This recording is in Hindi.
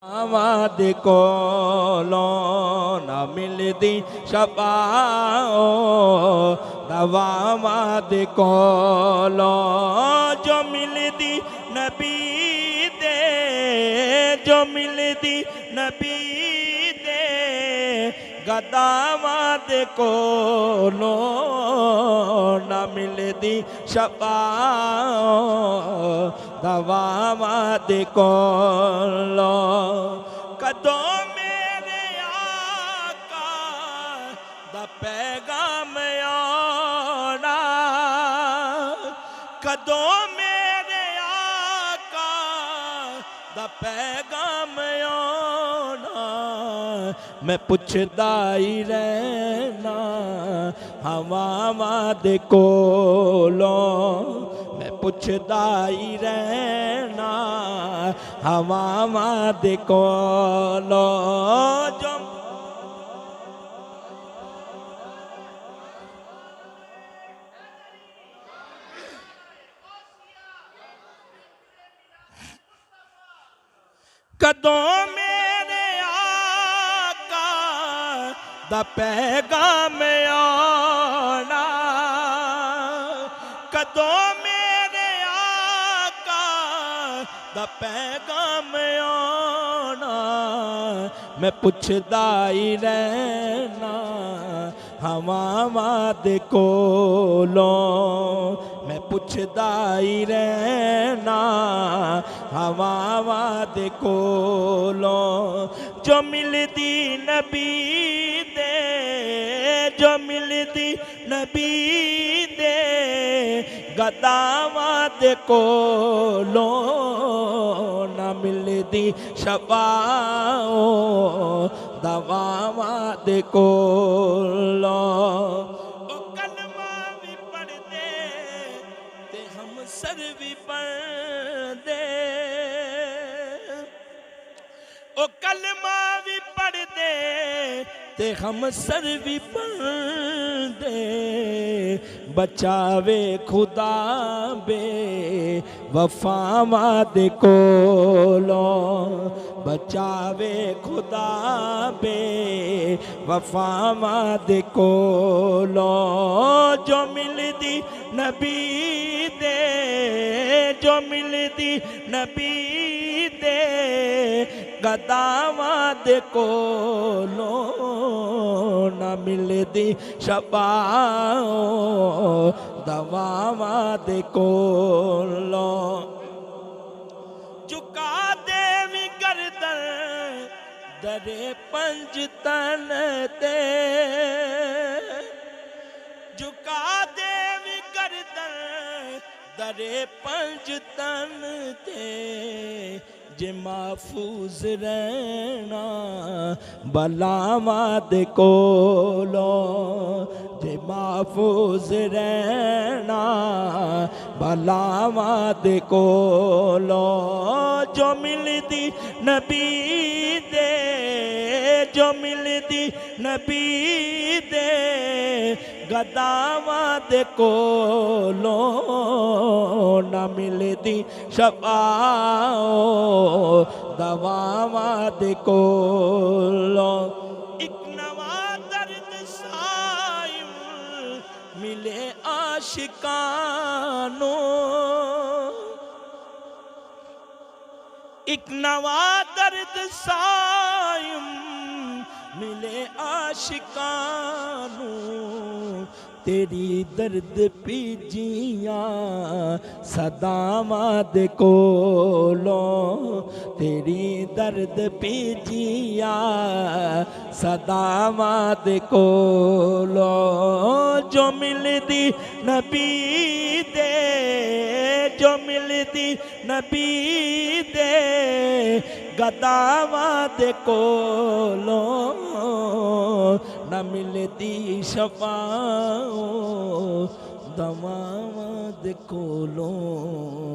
आवाद कोलो न मिलदी शफाओ दवावाद कोलो जो मिलदी नबी दे जो मिलदी नबी दे गदावाद कोलो न मिलदी शफाओ दवावाद कोलो कदों मेरे आका दा पैगाम आना कदों मेरे आका दा पैगाम आना मैं पुछदा ही रहना हवावां दे कोलों मैं पुछदा ही रहना हवावां दे कोलों जो कदों मेरे आका दा पैगाम आना कदों मेरे आका दा पैगाम आना मैं पुछदा ही रहना हवावां दे कोलों मैं पुछदा ही रहना हवावां दे कोलों जो मिलदी नबी दे जो मिलदी नबी दे गदावां दे कोलों न मिलदी शफाओ दवावां दे कोलों सर भी पढ़दे ओ कलमा भी पढ़दे ते हम सर भी पढ़दे बचावे खुदा बे वफावां दे कोलों बचावे खुदा बे वफावां दे कोलों जो मिलदी नबी दे जो मिलदी नबी दे गदावां दे कोलों न मिलदी शफाओ दवावां दे कोलों झुका देवी गर्दन दरे पंजतन ते झुका देवी गर्दन दरे पंजतन ते जे महफूज रहना बलावां दे कोलों जे महफूज रहना बलावां दे कोलों जो मिलदी नबी दे जो मिलदी नबी दे गदावां दे कोलों न मिलदी शफाओ दवावां दे कोलों एक नवा दर्द साइम मिले आशिकानो एक नवा दर्द साइम मिले आशिकानो तेरी दर्द पीजियां सदावां दे कोलों तेरी दर्द पीजियां सदावां दे कोलों जो मिलदी नबी दे जो मिलदी नबी दे गदावां दे कोलों न मिलदी शफाओ दवावां दे कोलों।